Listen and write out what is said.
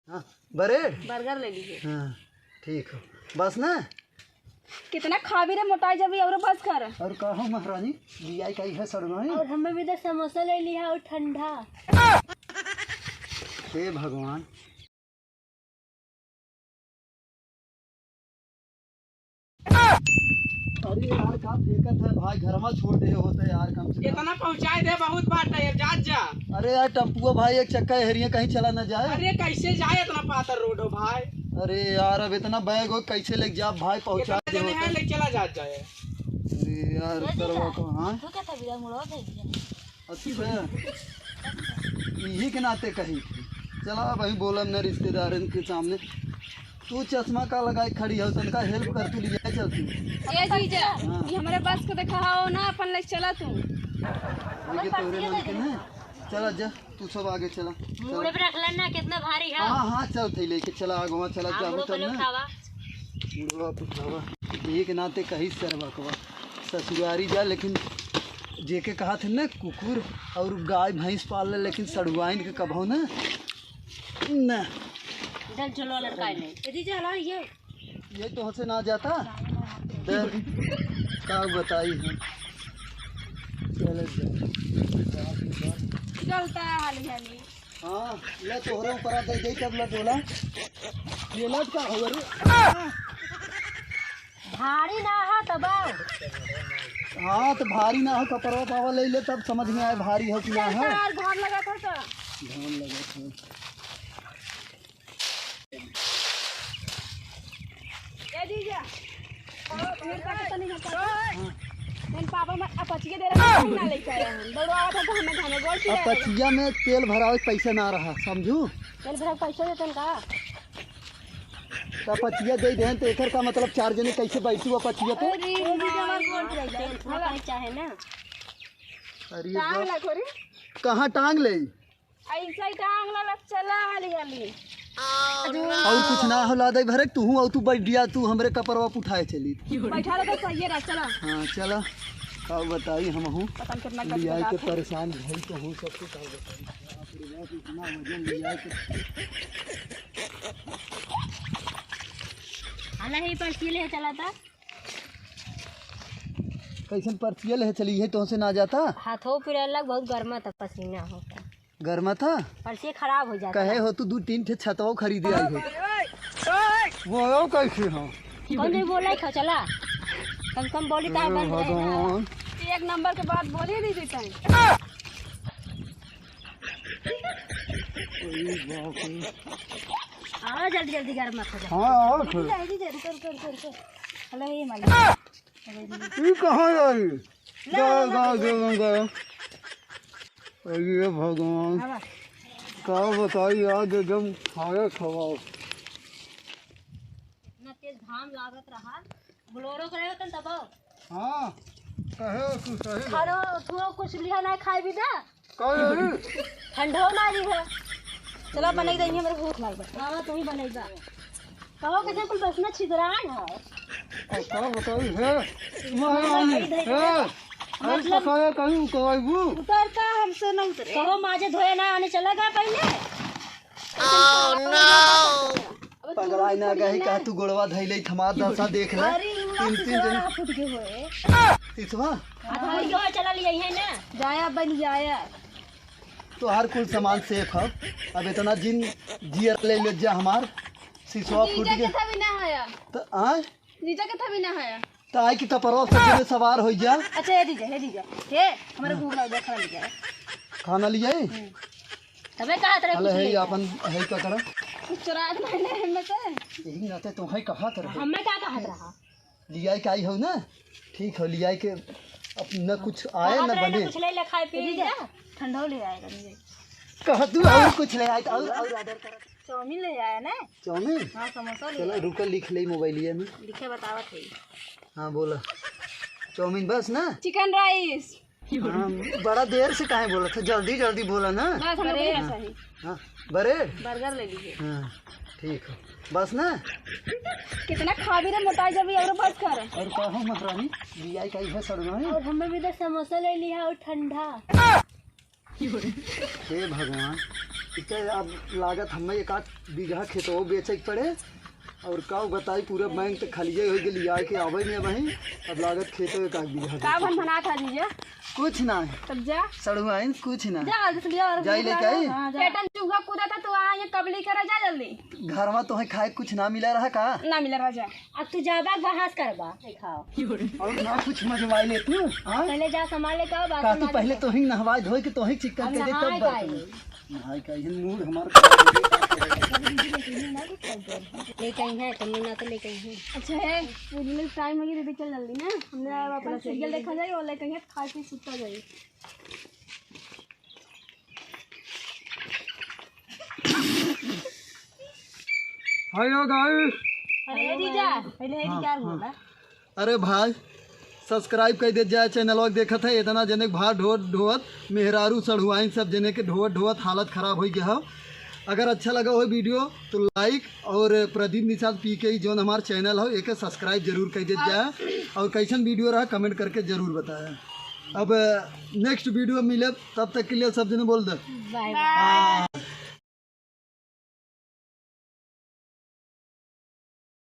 हाँ bread burger ले लीजिए। हाँ ठीक हो बस ना। कितना खा भी रहे मोटाई जब और बस कर। और कहो महारानी लिया का है सड़वाई। और हमें भी तो समोसा ले लिया और ठंडा। हे भगवान अरे यार का फेंकत है भाई घर में छोड़ दे होते यार कम से कम इतना पहुंचाए दे बहुत बात है यार जा जा। अरे यार टम्पुआ भाई एक चक्का हेरिया कहीं चला न जाए। अरे कैसे जाए इतना पातर रोड हो भाई। अरे यार अब इतना बैग हो कैसे लेके जा भाई पहुंचा दे कितने होते। हैं ले चला जा जाए। अरे यार करवा को हाँ तो क्या था बिना मुड़वा दे दिया। अच्छा यही के नाते कही थी चला भाई बोलम न रिश्तेदार के सामने तू चश्मा का लगाए खड़ी हो तनका हेल्प कर तू लिया चल तू। ये जीजा ये हमारे बस को देखा हो ना अपन ले चला तू। ये तोरे मन के ना चला जा तू सब आगे चला मुड़े पे रख लेना कितना भारी है। हाँ हाँ चल थी लेके चला आगवा चला जाबू तब ना मुड़वा पुछावा एक नाते कही सरवा कवा ससुरारी जा लेकिन जेके कहा थे ना कुकुर और गाय भैंस पाल ले लेकिन सड़ुआइन के कभो ना ना इधर चलो लड़का नहीं यदि चला ये तो हमसे ना जाता का बताई है चलता है हाली हाली। हाँ ले तोहरे ऊपर दे दे तब ले बोला ये लट का हो रे भारी ना है तब हाँ तो भारी ना हो कपड़वा पावा ले ले तब समझ में आए भारी हो कि ना है। धान लगा था तो धान लगा था ये जीजा फिर का तो नहीं होता। मैंने पापा में अपचिए दे रहा है ना लेके आया हूं दौड़ावा था तो हमें खाने गोल अब पचिया में तेल भरावे पैसा ना रहा समझू तेल भरा पैसा देतन का तो पचिया दे दे तो एकर का मतलब 4 जने कैसे बैठू पचिया पे। अरे हमार गोल रही चाहे ना अरे टांग बाप, ला खोरी कहाँ टांग ले ऐसा ही टांग ला चला हाली हाली। और कुछ ना हो ला दे भरे तू और तू बैठ दिया तू हमरे कपड़वा उठाए चली। बैठा रहा तो सही रहा चला। हाँ चला का बताई हम हूँ पता नहीं कितना लिया के परेशान भाई तो हूँ सबको का बताई इतना वजन लिया के आला ही पर्ची ले चला था कैसन पर्चियल है चली है तो से ना जाता हाथों पे अलग बहुत गर्मा था पसीना होता गर्मा था पर्ची खराब हो जाता कहे हो तू 2-3 ठे छतवा खरीदे आई हो वो आओ कैसे हो कौन नहीं बोला ही चला कम कम बोली का बंद भगवान एक नंबर के बाद बोली नहीं देता आओ जल्दी जल्दी गर्म मत हो जा। हाँ आओ फिर जल्दी जल्दी कर हेलो ये मालिक ये कहाँ आई गए अरे भगवान हवा का बताई आज एकदम खाया खवाओ इतना तेज घाम लागत रहा बोलोरो करे तो दबाओ हाँ कहे तू सही खानो तू कुछ लिया ना खाए भी जा कहे ठंडो ना रही है चलो बनाई देंगे मेरे भूख लग गई हां तुम ही बनाईगा कहो कैसे कुल बसना छिदरान है का बताई है महारानी है मतलब कहे कहीं कहबू उतरता हमसे ना उतरे कहो माजे धोए ना आने चला गया पहले पगलाई ना गई कहा तू गोड़वा धैले थमा दशा देख ले अरे 3 जन फुट के होए तीसवा आधार के चला लिया है ना जाया बन जाया तो हर कुल सामान सेफ है। अब इतना जिन जियर ले जा हमार सिसवा फूट नीचे गया के था भी ना आया तो आए नीचे के था भी ना आया तो आई की तपरवा सब में सवार हो जा। अच्छा ये दीजिए हे हमारे भूख लग खा लीजिए खाना लिए तबे कहा तेरे हले है अपन है का कर कुछ रात मैंने हमें से यही नाते तो है कहा कर हमें क्या कहा रहा लिया के आई हो ना ठीक हो लिया के अब न कुछ आए न बने कुछ ले ले खाए पी जा ठंडा ले आएगा मुझे कह तू और कुछ ले आई तो और ऑर्डर कर चाउमीन ले आया ना चाउमीन हां समोसा ले चलो रुक लिख ले मोबाइलिए में लिखे बतावा थे हाँ बोला चाउमीन बस ना चिकन राइस हाँ बड़ा देर से काहे बोला था जल्दी जल्दी बोला ना बस हमें सही हाँ ब्रेड बर्गर ले लीजिए। हाँ ठीक है बस ना। कितना खा भी रहे मोटाई जब और बस कर और कहो महारानी लिया का है सड़वाई और हमें भी तो समोसा ले लिया और ठंडा हे भगवान इसे अब लागत हमें 1-8 बीघा खेतों बेचे के पड़े और का बताई पूरा बैंक तो खालिए हो गई आए के आवे में वहीं अब लागत खेतों 1-8 बीघा का बन बना था जीजा कुछ ना तब जा सड़ुआइन कुछ ना जा जल्दी से और जाई लेके आई पेटन चूहा कूदा था तो आ ये कबली करा जा जल्दी घर में तो खाए कुछ ना मिला रहा का ना मिला राजा अब तू जाबा बहस करबा खाओ और ना कुछ मजवाई ले तू हाँ पहले जा संभाल ले का का तू पहले तो ही नहवाई धोई के तो ही चिक्कन के दे तब बर्तन नहाई का ये मूड हमारा ले कहीं है तुमने ना तो ले कहीं है अच्छा है मुझे टाइम हो गया दीदी चल जल्दी ना हमने अपना सीरियल देखा जाए और ले कहीं खा के सुता जाए हेलो गाइस अरे जीजा पहले है क्या बोला अरे भाई सब्सक्राइब कर दे जाए चैनल देखा था इतना जने भार ढोवत मेहरारू सड़ुआइन सब जने के ढोवत हालत खराब हो गया हो। अगर अच्छा लगा हो वीडियो तो लाइक और प्रदीप निषाद PK जो हमारा चैनल हो एक सब्सक्राइब जरूर कर दे जाए और कैसन वीडियो रहा कमेंट करके जरूर बताया। अब नेक्स्ट वीडियो मिले तब तक के लिए सब जने बोल दे बाय बाय।